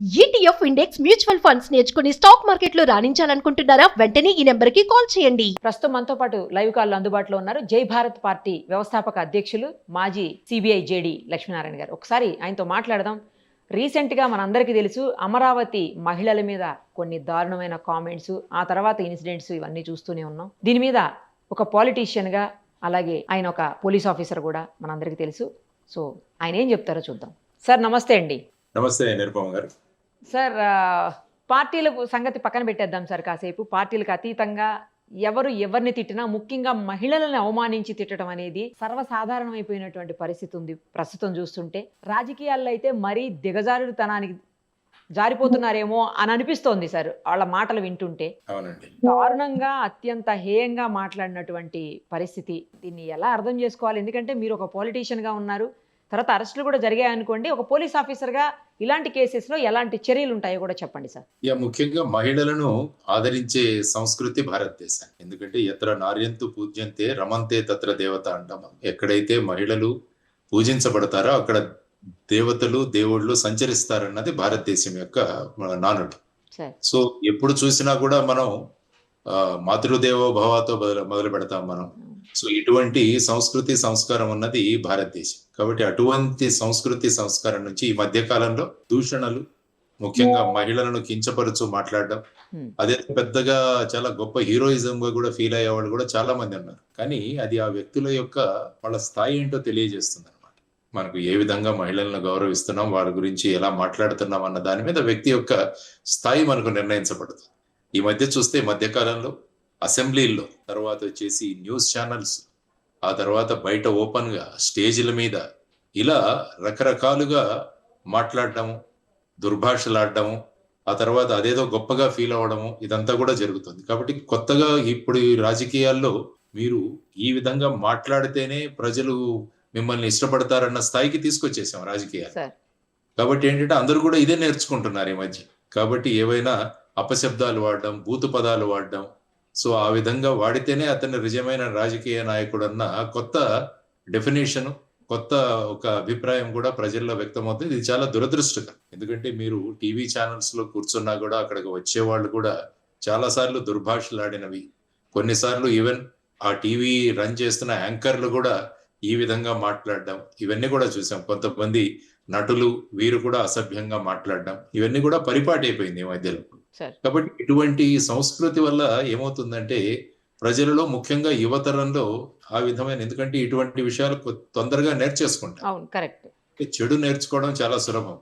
ETF index mutual funds నేర్చుకుని stock మార్కెట్లో రాణించాలనుకుంటున్నారా? వెంటనే ఈ నెంబర్కి కాల్ చేయండి. ప్రస్తుతం మనతో పాటు లైవ్ కాల్ అందుబాటులో ఉన్నారు జై భారత్ పార్టీ వ్యవస్థాపక అధ్యక్షులు మాజీ సిబిఐ జేడి లక్ష్మీనారాయణ గారు. ఒకసారి ఆయనతో మాట్లాడదాం. రీసెంట్గా మనందరికీ తెలుసు, అమరావతి మహిళల మీద కొన్ని దారుణమైన కామెంట్స్, ఆ తర్వాత ఇన్సిడెంట్స్ ఇవన్నీ చూస్తూనే ఉన్నాం. దీని మీద ఒక పాలిటీషియన్గా, అలాగే ఆయన ఒక పోలీస్ ఆఫీసర్ కూడా మనందరికీ తెలుసు. సో ఆయన ఏం చెప్తారో చూద్దాం. సార్ నమస్తే అండి. నమస్తే నిరుపమ గారు. సార్, పార్టీల సంగతి పక్కన పెట్టేద్దాం సార్ కాసేపు. పార్టీలకు అతీతంగా ఎవరు ఎవరిని తిట్టినా, ముఖ్యంగా మహిళలను అవమానించి తిట్టడం అనేది సర్వసాధారణమైపోయినటువంటి పరిస్థితి ఉంది ప్రస్తుతం చూస్తుంటే. రాజకీయాల్లో అయితే మరీ దిగజారుడుతనానికి జారిపోతున్నారేమో అని అనిపిస్తోంది సార్ వాళ్ళ మాటలు వింటుంటే. అవునండి. దారుణంగా, అత్యంత హేయంగా మాట్లాడినటువంటి పరిస్థితి. దీన్ని ఎలా అర్థం చేసుకోవాలి? ఎందుకంటే మీరు ఒక పొలిటీషియన్గా ఉన్నారు, తర్వాత అరెస్టులు కూడా జరిగాయి అనుకోండి. ఒక పోలీస్ ఆఫీసర్గా ఇలాంటి కేసెస్లో ఎలాంటి చర్యలు ఉంటాయో కూడా చెప్పండి సార్. ముఖ్యంగా మహిళలను ఆదరించే సంస్కృతి భారతదేశం. ఎందుకంటే ఎత్ర నార్యంతు పూజ్యంతే రమంతే తత్ర దేవత అంటాం. ఎక్కడైతే మహిళలు పూజించబడతారో అక్కడ దేవతలు, దేవుళ్ళు సంచరిస్తారన్నది భారతదేశం యొక్క నానుడు. సో ఎప్పుడు చూసినా కూడా మనం మాతృదేవో భవతో మొదలు పెడతాం మనం. సో ఇటువంటి సంస్కృతి సంస్కారం ఉన్నది భారతదేశం. కాబట్టి అటువంటి సంస్కృతి సంస్కారం నుంచి ఈ మధ్య కాలంలో దూషణలు, ముఖ్యంగా మహిళలను కించపరుచు మాట్లాడడం, అదే పెద్దగా చాలా గొప్ప హీరోయిజం గా కూడా ఫీల్ అయ్యే వాళ్ళు కూడా చాలా మంది ఉన్నారు. కానీ అది ఆ వ్యక్తుల యొక్క వాళ్ళ స్థాయి ఏంటో తెలియజేస్తుంది అనమాట. మనకు ఏ విధంగా మహిళలను గౌరవిస్తున్నాం, వారి గురించి ఎలా మాట్లాడుతున్నాం అన్న దాని మీద వ్యక్తి యొక్క స్థాయి మనకు నిర్ణయించబడుతుంది. ఈ మధ్య చూస్తే మధ్యకాలంలో అసెంబ్లీల్లో, తర్వాత వచ్చేసి న్యూస్ ఛానల్స్, ఆ తర్వాత బయట ఓపెన్ గా స్టేజ్ల మీద ఇలా రకరకాలుగా మాట్లాడటము, దుర్భాషలాడటము, ఆ తర్వాత అదేదో గొప్పగా ఫీల్ అవ్వడము, ఇదంతా కూడా జరుగుతుంది. కాబట్టి కొత్తగా ఇప్పుడు ఈ రాజకీయాల్లో మీరు ఈ విధంగా మాట్లాడితేనే ప్రజలు మిమ్మల్ని ఇష్టపడతారన్న స్థాయికి తీసుకొచ్చేసాం రాజకీయాలు. కాబట్టి ఏంటంటే అందరూ కూడా ఇదే నేర్చుకుంటున్నారు ఈ మధ్య. కాబట్టి ఏవైనా అపశబ్దాలు వాడడం, బూతు పదాలు వాడడం, సో ఆ విధంగా వాడితేనే అతను నిజమైన రాజకీయ నాయకుడు అన్న కొత్త డెఫినేషన్, కొత్త ఒక అభిప్రాయం కూడా ప్రజల్లో వ్యక్తమవుతుంది. ఇది చాలా దురదృష్టకరం. ఎందుకంటే మీరు టీవీ ఛానల్స్ లో కూర్చున్నా కూడా అక్కడికి వచ్చేవాళ్ళు కూడా చాలా సార్లు దుర్భాషలాడినవి, కొన్నిసార్లు ఈవెన్ ఆ టీవీ రన్ చేస్తున్న యాంకర్లు కూడా ఈ విధంగా మాట్లాడడం, ఇవన్నీ కూడా చూసాం. కొంతమంది నటులు వీరు కూడా అసభ్యంగా మాట్లాడడం, ఇవన్నీ కూడా పరిపాటి అయిపోయింది ఈ మధ్యలో. కాబట్టి ఇటువంటి సంస్కృతి వల్ల ఏమవుతుందంటే ప్రజలలో, ముఖ్యంగా యువతరంలో ఆ విధమైన, ఎందుకంటే ఇటువంటి విషయాలు తొందరగా నేర్చేసుకుంటారు. చెడు నేర్చుకోవడం చాలా సులభం.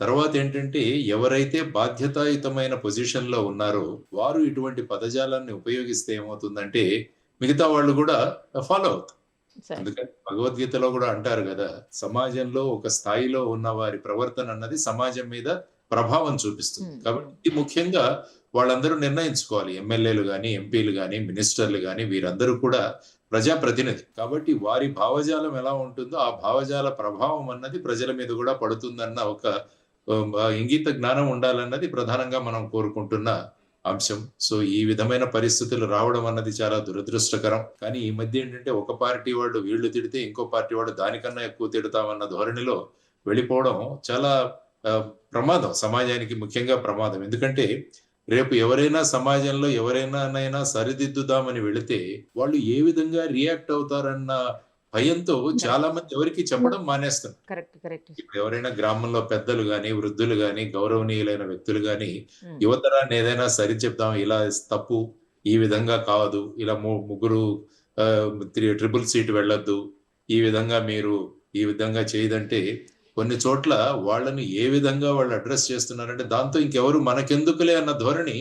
తర్వాత ఏంటంటే ఎవరైతే బాధ్యతాయుతమైన పొజిషన్ లో ఉన్నారో వారు ఇటువంటి పదజాలాన్ని ఉపయోగిస్తే ఏమవుతుందంటే మిగతా వాళ్ళు కూడా ఫాలో అవుతారు. అందుకని భగవద్గీతలో కూడా అంటారు కదా, సమాజంలో ఒక స్థాయిలో ఉన్న వారి ప్రవర్తన అన్నది సమాజం మీద ప్రభావం చూపిస్తుంది. కాబట్టి ముఖ్యంగా వాళ్ళందరూ నిర్ణయించుకోవాలి. ఎమ్మెల్యేలు గాని, ఎంపీలు గాని, మినిస్టర్లు గాని, వీరందరూ కూడా ప్రజాప్రతినిధి. కాబట్టి వారి భావజాలం ఎలా ఉంటుందో ఆ భావజాల ప్రభావం అన్నది ప్రజల మీద కూడా పడుతుందన్న ఒక ఇంగిత జ్ఞానం ఉండాలన్నది ప్రధానంగా మనం కోరుకుంటున్న అంశం. సో ఈ విధమైన పరిస్థితులు రావడం అన్నది చాలా దురదృష్టకరం. కానీ ఈ మధ్య ఏంటంటే ఒక పార్టీ వాళ్ళు వీళ్ళు తిడితే ఇంకో పార్టీ వాడు దానికన్నా ఎక్కువ తిడతామన్న ధోరణిలో వెళ్ళిపోవడం చాలా ప్రమాదం, సమాజానికి ముఖ్యంగా ప్రమాదం. ఎందుకంటే రేపు ఎవరైనా సమాజంలో ఎవరైనా సరిదిద్దుదామని వెళితే వాళ్ళు ఏ విధంగా రియాక్ట్ అవుతారన్న భయంతో చాలా మంది ఎవరికి చెప్పడం మానేస్తారు. ఇప్పుడు ఎవరైనా గ్రామంలో పెద్దలు గాని, వృద్ధులు గాని, గౌరవనీయులైన వ్యక్తులు గాని యువతరాన్ని ఏదైనా సరి చెప్తాం, ఇలా తప్పు, ఈ విధంగా కాదు, ఇలా ముగ్గురు ట్రిపుల్ సీట్ వెళ్ళొద్దు, ఈ విధంగా మీరు ఈ విధంగా చేయదంటే కొన్ని చోట్ల వాళ్ళని ఏ విధంగా వాళ్ళు అడ్రస్ చేస్తున్నారంటే దాంతో ఇంకెవరు మనకెందుకులే అన్న ధోరణి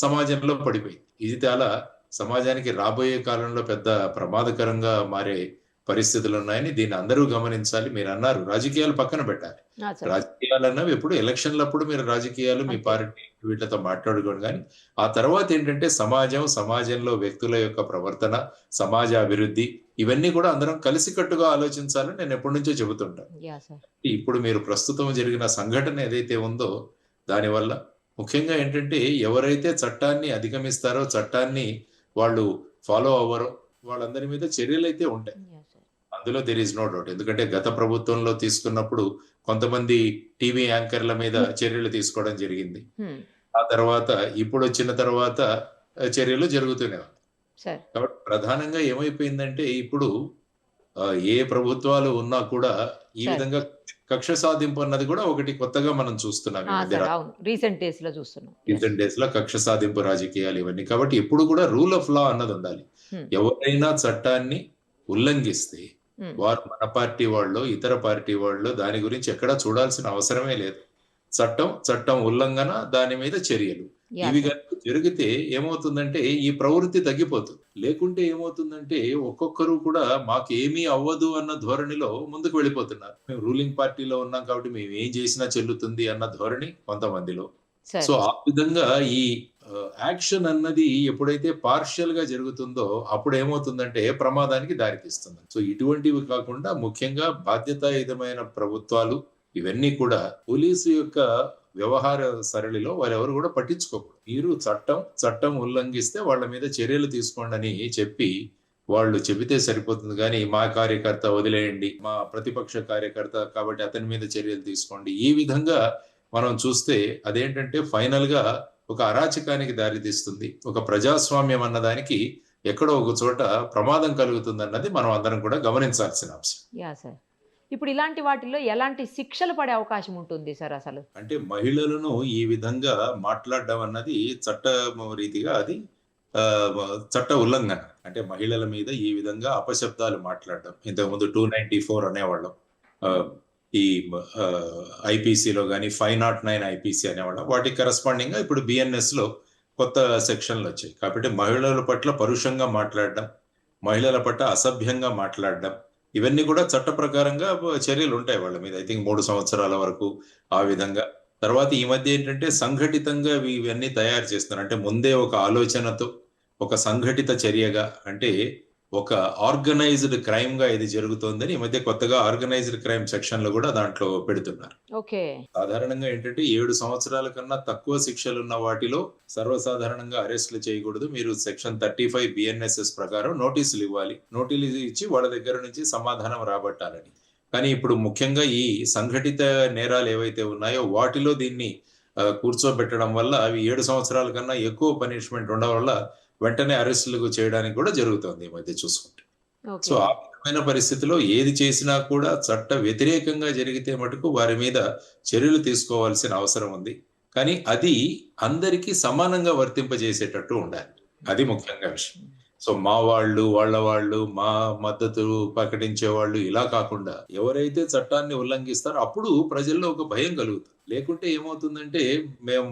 సమాజంలో పడిపోయింది. ఇది చాలా సమాజానికి రాబోయే కాలంలో పెద్ద ప్రమాదకరంగా మారే పరిస్థితులు ఉన్నాయని దీన్ని అందరూ గమనించాలి. మీరు అన్నారు రాజకీయాలు పక్కన పెట్టాలి. రాజకీయాలు అన్నవి ఎప్పుడు ఎలక్షన్లప్పుడు మీరు రాజకీయాలు మీ పార్టీ వీటితో మాట్లాడుకోండి. కానీ ఆ తర్వాత ఏంటంటే సమాజంలో వ్యక్తుల యొక్క ప్రవర్తన, సమాజ అభివృద్ధి, ఇవన్నీ కూడా అందరం కలిసికట్టుగా ఆలోచించాలని నేను ఎప్పటి నుంచో చెబుతుంటాను. ఇప్పుడు మీరు ప్రస్తుతం జరిగిన సంఘటన ఏదైతే ఉందో దానివల్ల ముఖ్యంగా ఏంటంటే ఎవరైతే చట్టాన్ని అధిగమిస్తారో, చట్టాన్ని వాళ్ళు ఫాలో అవ్వరో వాళ్ళందరి మీద చర్యలు అయితే ఉంటాయి. అందులో దేర్ ఈజ్ నో డౌట్. ఎందుకంటే గత ప్రభుత్వంలో తీసుకున్నప్పుడు కొంతమంది టీవీ యాంకర్ల మీద చర్యలు తీసుకోవడం జరిగింది. ఆ తర్వాత ఇప్పుడు వచ్చిన తర్వాత చర్యలు జరుగుతూనే ఉన్నాయి. సరే. కాబట్టి ప్రధానంగా ఏమైపోయిందంటే ఇప్పుడు ఏ ప్రభుత్వాలు ఉన్నా కూడా ఈ సరే. విధంగా కక్ష సాధింపు అన్నది కూడా ఒకటి కొత్తగా మనం చూస్తున్నాం ఈ మధ్య సరే, అవును, రీసెంట్ డేస్ లో చూస్తున్నాం. రీసెంట్ డేస్ లో కక్ష సాధింపు రాజకీయాలు ఇవన్నీ. కాబట్టి ఎప్పుడు కూడా రూల్ ఆఫ్ లా అన్నది ఉండాలి. Hmm. ఎవరైనా చట్టాన్ని ఉల్లంఘిస్తే Hmm. వారు మన పార్టీ వాళ్ళు ఇతర పార్టీ వాళ్ళు దాని గురించి ఎక్కడా చూడాల్సిన అవసరమే లేదు. చట్టం ఉల్లంఘన, దాని మీద చర్యలు, Yeah, ఇవి sir. కనుక జరిగితే ఏమవుతుందంటే ఈ ప్రవృత్తి తగ్గిపోతుంది. లేకుంటే ఏమవుతుందంటే ఒక్కొక్కరు కూడా మాకు ఏమీ అవ్వదు అన్న ధోరణిలో ముందుకు వెళ్ళిపోతున్నారు. మేము రూలింగ్ పార్టీలో ఉన్నాం కాబట్టి మేము ఏం చేసినా చెల్లుతుంది అన్న ధోరణి కొంతమందిలో. సరే. సో ఆ విధంగా ఈ యాక్షన్ అన్నది ఎప్పుడైతే పార్షియల్ గా జరుగుతుందో అప్పుడు ఏమవుతుందంటే ప్రమాదానికి దారితీస్తుంది. సో ఇటువంటివి కాకుండా ముఖ్యంగా బాధ్యతాయుతమైన ప్రభుత్వాలు ఇవన్నీ కూడా పోలీసు యొక్క వ్యవహార సరళిలో వారెవరు కూడా పట్టించుకోకూడదు. మీరు చట్టం ఉల్లంఘిస్తే వాళ్ళ మీద చర్యలు తీసుకోండి అని చెప్పి వాళ్ళు చెబితే సరిపోతుంది. కానీ మా కార్యకర్త వదిలేయండి, మా ప్రతిపక్ష కార్యకర్త కాబట్టి అతని మీద చర్యలు తీసుకోండి, ఈ విధంగా మనం చూస్తే అదేంటంటే ఫైనల్ గా ఒక అరాచకానికి దారితీస్తుంది. ఒక ప్రజాస్వామ్యం అన్నదానికి ఎక్కడో ఒక చోట ప్రమాదం కలుగుతుంది అన్నది మనం అందరం కూడా గమనించాల్సిన అంశం. Yeah sir. ఇప్పుడు ఇలాంటి వాటిల్లో ఎలాంటి శిక్షలు పడే అవకాశం ఉంటుంది సార్ అసలు? అంటే మహిళలను ఈ విధంగా మాట్లాడడం అన్నది చట్ట రీతిగా అది చట్ట ఉల్లంఘన. అంటే మహిళల మీద ఈ విధంగా అపశబ్దాలు మాట్లాడడం, ఇంతకుముందు 294 అనేవాళ్ళం, ఈ ఐపీసీలో కానీ 509 ఐపీసీ అనేవాళ్ళం. వాటికి కరెస్పాండింగ్ గా ఇప్పుడు బిఎన్ఎస్ లో కొత్త సెక్షన్లు వచ్చాయి. కాబట్టి మహిళల పట్ల పరుషంగా మాట్లాడడం, మహిళల పట్ల అసభ్యంగా మాట్లాడడం, ఇవన్నీ కూడా చట్ట ప్రకారంగా చర్యలు ఉంటాయి వాళ్ళ మీద. ఐ థింక్ 3 సంవత్సరాల వరకు ఆ విధంగా. తర్వాత ఈ మధ్య ఏంటంటే సంఘటితంగా ఇవన్నీ తయారు చేస్తున్నారు. అంటే ముందే ఒక ఆలోచనతో ఒక సంఘటిత చర్యగా, అంటే ఒక ఆర్గనైజ్డ్ క్రైమ్ గా ఇది జరుగుతోందని ఈ మధ్య కొత్తగా ఆర్గనైజ్డ్ క్రైమ్ సెక్షన్ లో కూడా దాంట్లో పెడుతున్నారు. ఓకే. సాధారణంగా ఏంటంటే 7 సంవత్సరాల కన్నా తక్కువ శిక్షలు ఉన్న వాటిలో సర్వసాధారణంగా అరెస్టులు చేయకూడదు. మీరు సెక్షన్ 35 బిఎన్ఎస్ఎస్ ప్రకారం నోటీసులు ఇవ్వాలి. నోటీసులు ఇచ్చి వాళ్ళ దగ్గర నుంచి సమాధానం రాబట్టాలని. కానీ ఇప్పుడు ముఖ్యంగా ఈ సంఘటిత నేరాలు ఏవైతే ఉన్నాయో వాటిలో దీన్ని కూర్చోబెట్టడం వల్ల అవి 7 సంవత్సరాల కన్నా ఎక్కువ పనిష్మెంట్ ఉండడం వల్ల వెంటనే అరెస్టులు చేయడానికి కూడా జరుగుతుంది ఈ మధ్య చూసుకుంటే. సో ఆ విధమైన పరిస్థితిలో ఏది చేసినా కూడా చట్ట వ్యతిరేకంగా జరిగితే మటుకు వారి మీద చర్యలు తీసుకోవాల్సిన అవసరం ఉంది. కానీ అది అందరికీ సమానంగా వర్తింపజేసేటట్టు ఉండాలి. అది ముఖ్యంగా విషయం. సో మా వాళ్ళు, వాళ్ళ వాళ్ళు, మా మద్దతు ప్రకటించే వాళ్ళు ఇలా కాకుండా ఎవరైతే చట్టాన్ని ఉల్లంఘిస్తారో అప్పుడు ప్రజల్లో ఒక భయం కలుగుతుంది. లేకుంటే ఏమవుతుందంటే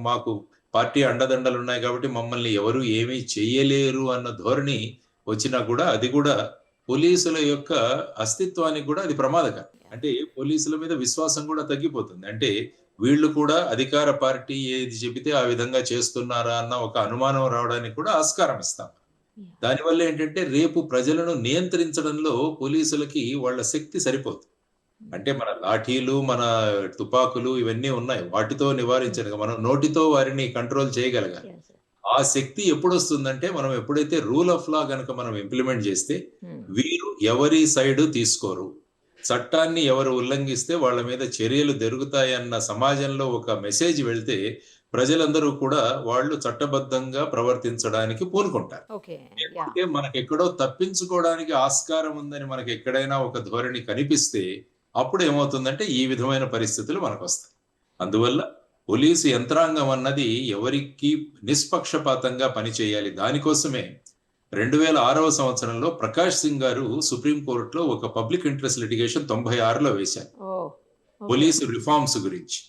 మాకు పార్టీ అండదండలు ఉన్నాయి కాబట్టి మమ్మల్ని ఎవరు ఏమీ చెయ్యలేరు అన్న ధోరణి వచ్చినా కూడా అది కూడా పోలీసుల యొక్క అస్తిత్వానికి కూడా అది ప్రమాదకరం. అంటే పోలీసుల మీద విశ్వాసం కూడా తగ్గిపోతుంది. అంటే వీళ్ళు కూడా అధికార పార్టీ ఏది చెబితే ఆ విధంగా చేస్తున్నారా అన్న ఒక అనుమానం రావడానికి కూడా ఆస్కారం ఇస్తాం. దానివల్ల ఏంటంటే రేపు ప్రజలను నియంత్రించడంలో పోలీసులకి వాళ్ళ శక్తి సరిపోతుంది. అంటే మన లాఠీలు, మన తుపాకులు ఇవన్నీ ఉన్నాయి, వాటితో నివారించడం, మనం నోటితో వారిని కంట్రోల్ చేయగలగాలి. ఆ శక్తి ఎప్పుడు వస్తుందంటే మనం ఎప్పుడైతే రూల్ ఆఫ్ లా గనక మనం ఇంప్లిమెంట్ చేస్తే వీరు ఎవరి సైడ్ తీసుకోరు, చట్టాన్ని ఎవరు ఉల్లంఘిస్తే వాళ్ళ మీద చర్యలు జరుగుతాయన్న సమాజంలో ఒక మెసేజ్ వెళ్తే ప్రజలందరూ కూడా వాళ్ళు చట్టబద్ధంగా ప్రవర్తించడానికి పూనుకుంటారు. లేకపోతే మనకెక్కడో తప్పించుకోవడానికి ఆస్కారం ఉందని మనకి ఎక్కడైనా ఒక ధోరణి కనిపిస్తే అప్పుడు ఏమవుతుందంటే ఈ విధమైన పరిస్థితులు మనకు వస్తాయి. అందువల్ల పోలీసు యంత్రాంగం అన్నది ఎవరికి నిష్పక్షపాతంగా పనిచేయాలి. దానికోసమే 2006వ సంవత్సరంలో ప్రకాష్ సింగ్ గారు సుప్రీంకోర్టులో ఒక పబ్లిక్ ఇంట్రెస్ట్ లిటిగేషన్ 96లో వేశారు పోలీసు రిఫార్మ్స్ గురించి.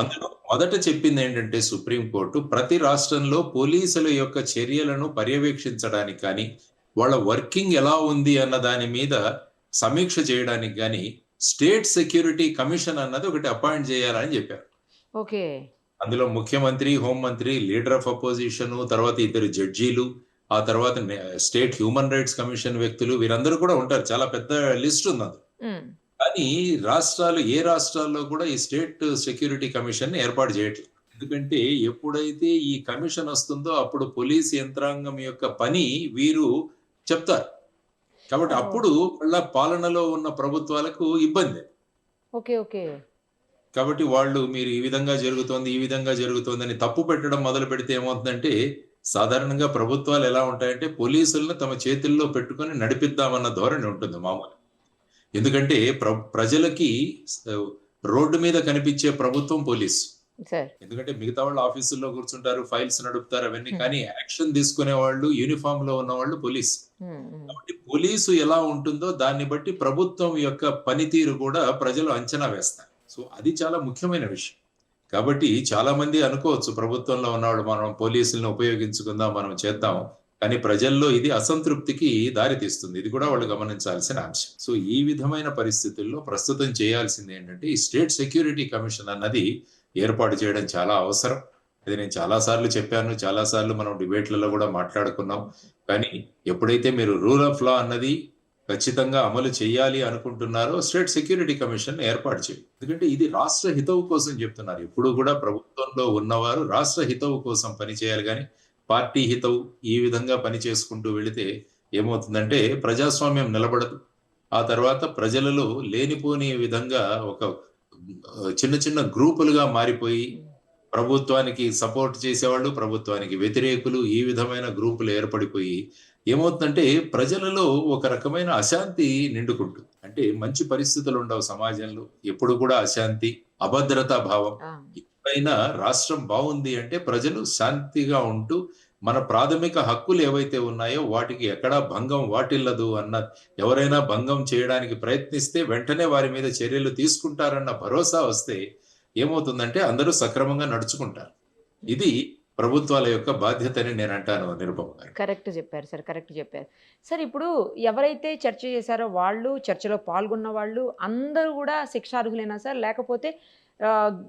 అందులో మొదట చెప్పింది ఏంటంటే సుప్రీంకోర్టు ప్రతి రాష్ట్రంలో పోలీసుల యొక్క చర్యలను పర్యవేక్షించడానికి కానీ వాళ్ళ వర్కింగ్ ఎలా ఉంది అన్న దాని మీద సమీక్ష చేయడానికి కానీ స్టేట్ సెక్యూరిటీ కమిషన్ అన్నది ఒకటి అపాయింట్ చేయాలని చెప్పారు. అందులో ముఖ్యమంత్రి, హోంమంత్రి, లీడర్ ఆఫ్ అపోజిషన్, తర్వాత 2 జడ్జీలు, ఆ తర్వాత స్టేట్ హ్యూమన్ రైట్స్ కమిషన్ వ్యక్తులు, వీరందరూ కూడా ఉంటారు. చాలా పెద్ద లిస్ట్ ఉంది అది. కానీ ఏ రాష్ట్రాల్లో కూడా ఈ స్టేట్ సెక్యూరిటీ కమిషన్ ఏర్పాటు చేయట్లేదు. ఎందుకంటే ఎప్పుడైతే ఈ కమిషన్ వస్తుందో అప్పుడు పోలీస్ యంత్రాంగం యొక్క పని వీరు చెప్తారు. కాబట్టి ఓహో! అప్పుడు మళ్ళా పాలనలో ఉన్న ప్రభుత్వాలకు ఇబ్బంది. ఓకే. ఓకే. కాబట్టి వాళ్ళు మీరు ఈ విధంగా జరుగుతోంది, ఈ విధంగా జరుగుతోందని తప్పు పెట్టడం మొదలుపెడితే ఏమవుతుందంటే, సాధారణంగా ప్రభుత్వాలు ఎలా ఉంటాయంటే, పోలీసులను తమ చేతుల్లో పెట్టుకొని నడిపిద్దామన్న ధోరణి ఉంటుంది మామూలుగా. ఎందుకంటే ప్రజలకి స్ రోడ్డు మీద కనిపించే ప్రభుత్వం పోలీసు. సార్. ఎందుకంటే మిగతా వాళ్ళు ఆఫీసుల్లో కూర్చుంటారు, ఫైల్స్ నడుపుతారు అవన్నీ. హ్మ్. కానీ యాక్షన్ తీసుకునే వాళ్ళు, యూనిఫామ్‌లో ఉన్నవాళ్ళు పోలీసు. హ్మ్. హ్మ్. కాబట్టి పోలీసు ఎలా ఉంటుందో దాన్ని బట్టి ప్రభుత్వం యొక్క పనితీరు కూడా ప్రజలు అంచనా వేస్తారు. సో అది చాలా ముఖ్యమైన విషయం. కాబట్టి చాలా మంది అనుకోవచ్చు ప్రభుత్వంలో ఉన్నవాళ్ళు మనం పోలీసుల్ని ఉపయోగించుకుందాం, మనం చేద్దాం. కానీ ప్రజల్లో ఇది అసంతృప్తికి దారి తీస్తుంది. ఇది కూడా వాళ్ళు గమనించాల్సిన అంశం. సో ఈ విధమైన పరిస్థితుల్లో ప్రస్తుతం చేయాల్సింది ఏంటంటే ఈ స్టేట్ సెక్యూరిటీ కమిషన్ అన్నది ఏర్పాటు చేయడం చాలా అవసరం. అది నేను చాలా సార్లు చెప్పాను. చాలా సార్లు మనం డిబేట్లలో కూడా మాట్లాడుకున్నాం. కానీ ఎప్పుడైతే మీరు రూల్ ఆఫ్ లా అన్నది ఖచ్చితంగా అమలు చేయాలి అనుకుంటున్నారో స్టేట్ సెక్యూరిటీ కమిషన్ ఏర్పాటు చేయండి. ఎందుకంటే ఇది రాష్ట్ర హితవు కోసం చెప్తున్నారు. ఎప్పుడు కూడా ప్రభుత్వంలో ఉన్నవారు రాష్ట్ర హితవు కోసం పనిచేయాలి కానీ పార్టీ హితవు ఈ విధంగా పని చేసుకుంటూ వెళితే ఏమవుతుందంటే ప్రజాస్వామ్యం నిలబడదు. ఆ తర్వాత ప్రజలలో లేనిపోని విధంగా ఒక చిన్న చిన్న గ్రూపులుగా మారిపోయి ప్రభుత్వానికి సపోర్ట్ చేసేవాళ్ళు, ప్రభుత్వానికి వ్యతిరేకులు ఈ విధమైన గ్రూపులు ఏర్పడిపోయి ఏమవుతుందంటే ప్రజలలో ఒక రకమైన అశాంతి నిండుకుంటుంది. అంటే మంచి పరిస్థితులు ఉండవు సమాజంలో. ఎప్పుడు కూడా అశాంతి, అభద్రతా భావం. ఆ! ఎప్పుడైనా రాష్ట్రం బాగుంది అంటే ప్రజలు శాంతిగా ఉంటూ మన ప్రాథమిక హక్కులు ఏవైతే ఉన్నాయో వాటికి ఎక్కడా భంగం వాటిల్లదు అన్న, ఎవరైనా భంగం చేయడానికి ప్రయత్నిస్తే వెంటనే వారి మీద చర్యలు తీసుకుంటారన్న భరోసా వస్తే ఏమవుతుందంటే అందరూ సక్రమంగా నడుచుకుంటారు. ఇది ప్రభుత్వాల యొక్క బాధ్యతని నేను అంటాను నిరుపమ గారు. కరెక్ట్ చెప్పారు సార్. కరెక్ట్ చెప్పారు. సార్ ఇప్పుడు ఎవరైతే చర్చ చేశారో వాళ్ళు, చర్చలో పాల్గొన్న వాళ్ళు అందరూ కూడా శిక్షార్హులేనా సార్? లేకపోతే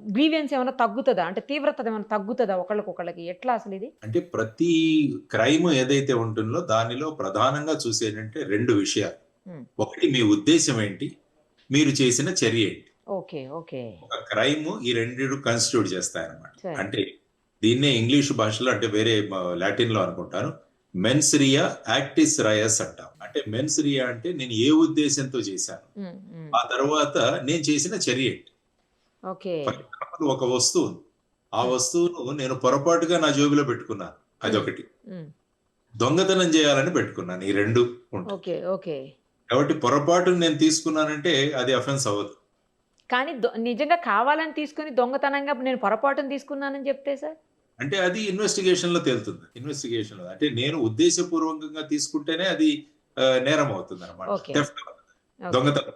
గ్రీవియన్స్ ఏమైనా తగ్గుతదా? అంటే తీవ్రత ఏమైనా తగ్గుతదా ఒకళ్ళకొకళ్ళకి? ఎట్లా అసలు ఇది? అంటే ప్రతి క్రైమ్ ఏదైతే ఉంటుందో దానిలో ప్రధానంగా చూసేటంటే 2 విషయాలు. హ్మ్. ఒకటి మీ ఉద్దేశం ఏంటి? మీరు చేసిన చర్య ఏంటి? ఓకే. ఓకే. ఒక క్రైమ్ ఈ 2 కాన్స్టిట్యూట్ చేస్తాయన్నమాట. సరే. అంటే దీన్నే ఇంగ్లీష్ భాషలో అంటే వేరే లాటిన్ లో అనుకుంటాను మెన్స్ రియా యాక్టిస్ రయస్ అంటాం. అంటే మెన్స్ రియా అంటే నేను ఏ ఉద్దేశంతో చేశాను, హ్మ్. హ్మ్. ఆ తర్వాత నేను చేసిన చర్య ఏంటి. ఓకే. ఫర్ ఎగ్జాంపుల్ ఒక వస్తువు ఉంది. ఆ వస్తువును నేను పొరపాటుగా నా జోబిలో పెట్టుకున్నాను, అదొకటి. హ్మ్. దొంగతనం చేయాలని పెట్టుకున్నాను, ఈ 2 ఉంటాయి. ఓకే. ఓకే. కాబట్టి పొరపాటును నేను తీసుకున్నానంటే అది అఫెన్స్ అవ్వదు. కానీ నిజంగా కావాలని తీసుకొని దొంగతనంగా నేను పొరపాటున తీసుకున్నానని చెప్తే సార్? అంటే అది ఇన్వెస్టిగేషన్ లో తేలుతుంది. ఇన్వెస్టిగేషన్ లో అంటే నేను ఉద్దేశపూర్వకంగా తీసుకుంటేనే అది నేరం అవుతుంది అనమాట. ఓకే. Theft, okay. దొంగతనం.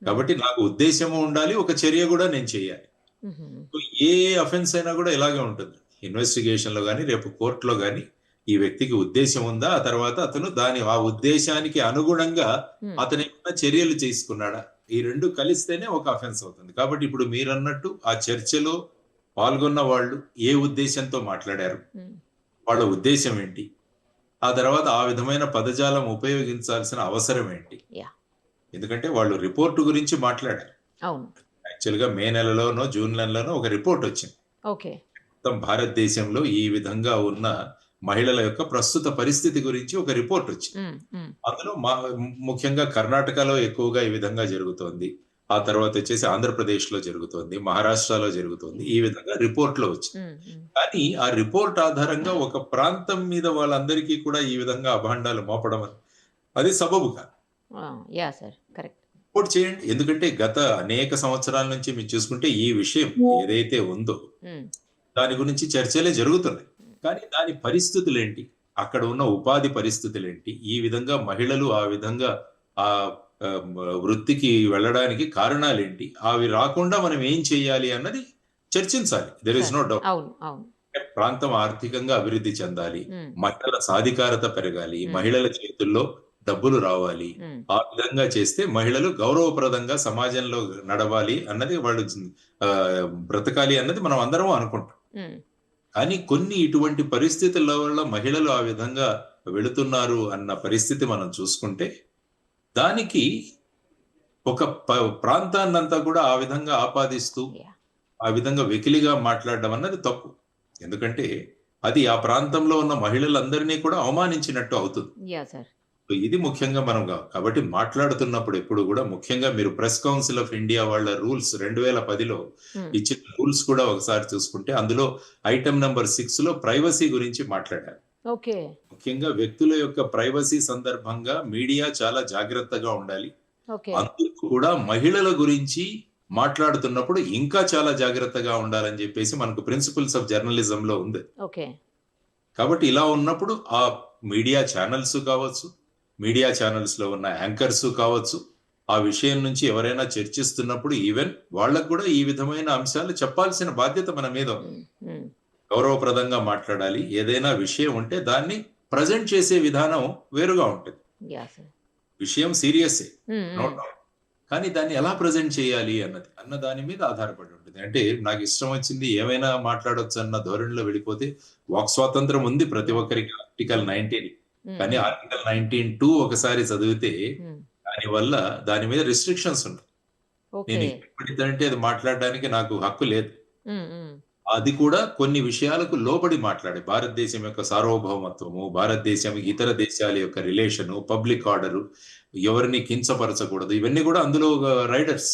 కాబట్టి నాకు ఉద్దేశము ఉండాలి, ఒక చర్య కూడా నేను చేయాలి. హుహు. సో ఏ అఫెన్స్ అయినా కూడా ఇలాగే ఉంటుంది. ఇన్వెస్టిగేషన్ లో కానీ రేపు కోర్టులో కానీ ఈ వ్యక్తికి ఉద్దేశం ఉందా, ఆ తర్వాత అతను ఆ ఉద్దేశానికి అనుగుణంగా హ్మ్. అతను ఏమైనా చర్యలు చేసుకున్నాడా, ఈ 2 కలిస్తేనే ఒక అఫెన్స్ అవుతుంది. కాబట్టి ఇప్పుడు మీరన్నట్టు ఆ చర్చలో పాల్గొన్న వాళ్ళు ఏ ఉద్దేశంతో మాట్లాడారు, హ్మ్. వాళ్ళ ఉద్దేశం ఏంటి, ఆ తర్వాత ఆ విధమైన పదజాలం ఉపయోగించాల్సిన అవసరం ఏంటి. యాహ్! ఎందుకంటే వాళ్ళు రిపోర్టు గురించి మాట్లాడారు. అవును. యాక్చువల్గా మే నెలలోనో జూన్ నెలలోనో ఒక రిపోర్ట్ వచ్చింది. ఓకే. మొత్తం భారతదేశంలో ఈ విధంగా ఉన్న మహిళల యొక్క ప్రస్తుత పరిస్థితి గురించి ఒక రిపోర్ట్ వచ్చింది. హ్మ్. హ్మ్. అందులో ముఖ్యంగా కర్ణాటకలో ఎక్కువగా ఈ విధంగా జరుగుతోంది. ఆ తర్వాత వచ్చేసి ఆంధ్రప్రదేశ్లో జరుగుతోంది, మహారాష్ట్రలో జరుగుతోంది. ఈ విధంగా రిపోర్ట్లో వచ్చింది. హ్మ్. హ్మ్. కానీ ఆ రిపోర్ట్ ఆధారంగా ఒక ప్రాంతం మీద వాళ్ళందరికీ కూడా ఈ విధంగా అభాండాలు మోపడం అది సబబు కాదు. Yeah sir. కరెక్ట్. రిపోర్ట్ చేయండి. ఎందుకంటే గత అనేక సంవత్సరాల నుంచి మీరు చూసుకుంటే ఈ విషయం ఏదైతే ఉందో హ్మ్. దాని గురించి చర్చలే జరుగుతున్నాయి. కానీ దాని పరిస్థితులేంటి, అక్కడ ఉన్న ఉపాధి పరిస్థితులేంటి, ఈ విధంగా మహిళలు ఆ విధంగా ఆ వృత్తికి వెళ్ళడానికి కారణాలేంటి, అవి రాకుండా మనం ఏం చేయాలి అన్నది చర్చించాలి. There is no doubt. అవును. అవును. ప్రాంతం ఆర్థికంగా అభివృద్ధి చెందాలి, హ్మ్. మహిళల సాధికారత పెరగాలి, Hmm. మహిళల చేతుల్లో డబ్బులు రావాలి. హ్మ్. ఆ విధంగా చేస్తే మహిళలు గౌరవప్రదంగా సమాజంలో నడవాలి అన్నది, వాళ్ళు బ్రతకాలి అన్నది మనం అందరం అనుకుంటాం. హ్మ్. కానీ కొన్ని ఇటువంటి పరిస్థితుల వల్ల మహిళలు ఆ విధంగా వెళుతున్నారు అన్న పరిస్థితి మనం చూసుకుంటే దానికి ఒక ప్రాంతాన్నంతా కూడా ఆ విధంగా ఆపాదిస్తూ యాహ్! ఆ విధంగా వెకిలిగా మాట్లాడడం అన్నది తప్పు. ఎందుకంటే అది ఆ ప్రాంతంలో ఉన్న మహిళలందరినీ కూడా అవమానించినట్టు అవుతుంది. Yeah sir. ఇది ముఖ్యంగా మనం కాబట్టి మాట్లాడుతున్నప్పుడు ఎప్పుడు కూడా ముఖ్యంగా మీరు ప్రెస్ కౌన్సిల్ ఆఫ్ ఇండియా వాళ్ళ రూల్స్ 2010లో ఇచ్చిన రూల్స్ కూడా ఒకసారి చూసుకుంటే అందులో ఐటమ్ నెంబర్ 6 లో ప్రైవసీ గురించి మాట్లాడారు. ఓకే. ముఖ్యంగా వ్యక్తుల యొక్క ప్రైవసీ సందర్భంగా మీడియా చాలా జాగ్రత్తగా ఉండాలి. ఓకే. అందుకు కూడా మహిళల గురించి మాట్లాడుతున్నప్పుడు ఇంకా చాలా జాగ్రత్తగా ఉండాలని చెప్పేసి మనకు ప్రిన్సిపల్స్ ఆఫ్ జర్నలిజం లో ఉంది. ఓకే. కాబట్టి ఇలా ఉన్నప్పుడు ఆ మీడియా ఛానల్స్ కావచ్చు, మీడియా ఛానల్స్ లో ఉన్న యాంకర్స్ కావచ్చు, ఆ విషయం నుంచి ఎవరైనా చర్చిస్తున్నప్పుడు ఈవెన్ వాళ్ళకు కూడా ఈ విధమైన అంశాలు చెప్పాల్సిన బాధ్యత మన మీద ఉంది. గౌరవప్రదంగా మాట్లాడాలి. ఏదైనా విషయం ఉంటే దాన్ని ప్రజెంట్ చేసే విధానం వేరుగా ఉంటుంది. విషయం సీరియసే, నో డౌట్. కానీ దాన్ని ఎలా ప్రజెంట్ చేయాలి అన్న దాని మీద ఆధారపడి ఉంటుంది. అంటే నాకు ఇష్టం వచ్చింది ఏమైనా మాట్లాడొచ్చు అన్న ధోరణిలో వెళ్ళిపోతే వాక్ స్వాతంత్రం ఉంది ప్రతి ఒక్కరికి, ఆర్టికల్ 19. కానీ ఆర్టికల్ 19(2) ఒకసారి చదివితే దాని మీద రిస్ట్రిక్షన్స్ ఉంటాయి. నేను ఎప్పుడంటే అది మాట్లాడడానికి నాకు హక్కు లేదు. అది కూడా కొన్ని విషయాలకు లోబడి మాట్లాడే భారతదేశం యొక్క సార్వభౌమత్వము, భారతదేశం ఇతర దేశాల యొక్క రిలేషను, పబ్లిక్ ఆర్డరు, ఎవరిని కించపరచకూడదు, ఇవన్నీ కూడా అందులో రైడర్స్.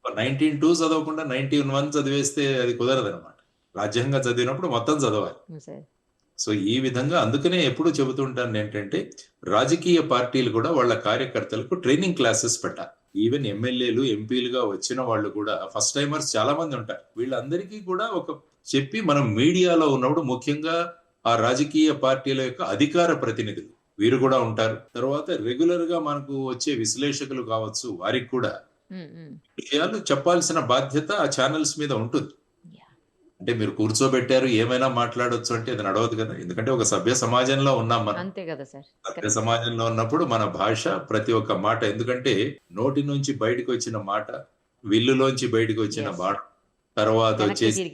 19(2) చదవకుండా 19(1) చదివేస్తే అది కుదరదు అనమాట. రాజ్యాంగం చదివినప్పుడు మొత్తం చదవాలి. సో ఈ విధంగా అందుకనే ఎప్పుడు చెబుతుంటాను ఏంటంటే రాజకీయ పార్టీలు కూడా వాళ్ళ కార్యకర్తలకు ట్రైనింగ్ క్లాసెస్ పెట్టాలి. ఈవెన్ ఎమ్మెల్యేలు, ఎంపీలుగా వచ్చిన వాళ్ళు కూడా ఫస్ట్ టైమర్స్ చాలా మంది ఉంటారు. వీళ్ళందరికీ కూడా చెప్పి మనం మీడియాలో ఉన్నప్పుడు ముఖ్యంగా ఆ రాజకీయ పార్టీల యొక్క అధికార ప్రతినిధులు వీరు కూడా ఉంటారు. తర్వాత రెగ్యులర్ గా మనకు వచ్చే విశ్లేషకులు కావచ్చు, వారికి కూడా విషయాలు చెప్పాల్సిన బాధ్యత ఆ ఛానల్స్ మీద ఉంటుంది. అంటే మీరు కూర్చోబెట్టారు ఏమైనా మాట్లాడొచ్చు అంటే అది నడవదు కదా. ఎందుకంటే ఒక సభ్య సమాజంలో ఉన్నాం మనం. అంతే కదా సార్. సభ్య సమాజంలో ఉన్నప్పుడు మన భాష, ప్రతి ఒక్క మాట, ఎందుకంటే నోటి నుంచి బయటకు వచ్చిన మాట, విల్లులోంచి బయటకు వచ్చిన మాట, తర్వాత వచ్చేసి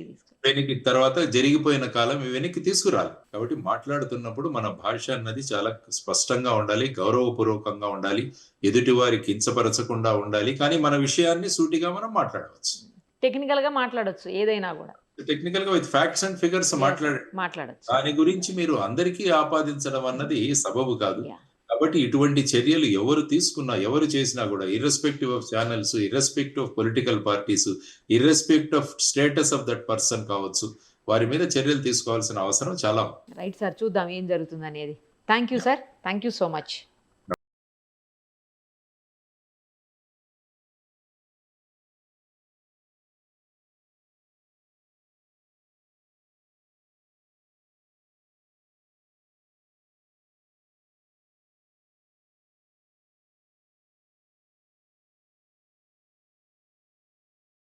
తర్వాత జరిగిపోయిన కాలం వెనక్కి తీసుకురాలి. కాబట్టి మాట్లాడుతున్నప్పుడు మన భాష అన్నది చాలా స్పష్టంగా ఉండాలి, గౌరవపూర్వకంగా ఉండాలి, ఎదుటి వారికి కించపరచకుండా ఉండాలి. కానీ మన విషయాన్ని సూటిగా మనం మాట్లాడవచ్చు, టెక్నికల్ గా మాట్లాడొచ్చు, ఏదైనా కూడా టెక్నికల్ గా విత్ ఫ్యాక్ట్స్ అండ్ ఫిగర్స్ మాట్లాడచ్చు. దాని గురించి మీరు అందరికీ ఆపాదించడం అన్నది సబబు కాదు. కాబట్టి ఇటువంటి చర్యలు ఎవరు తీసుకున్నా, ఎవరు చేసినా కూడా, irrespective of channels, irrespective of political parties, irrespective of status of that person కావచ్చు, వారి మీద చర్యలు తీసుకోవాల్సిన అవసరం చాలా. రైట్ సార్, చూద్దాం ఏం జరుగుతుంది అనేది. Thank you sir, thank you so much.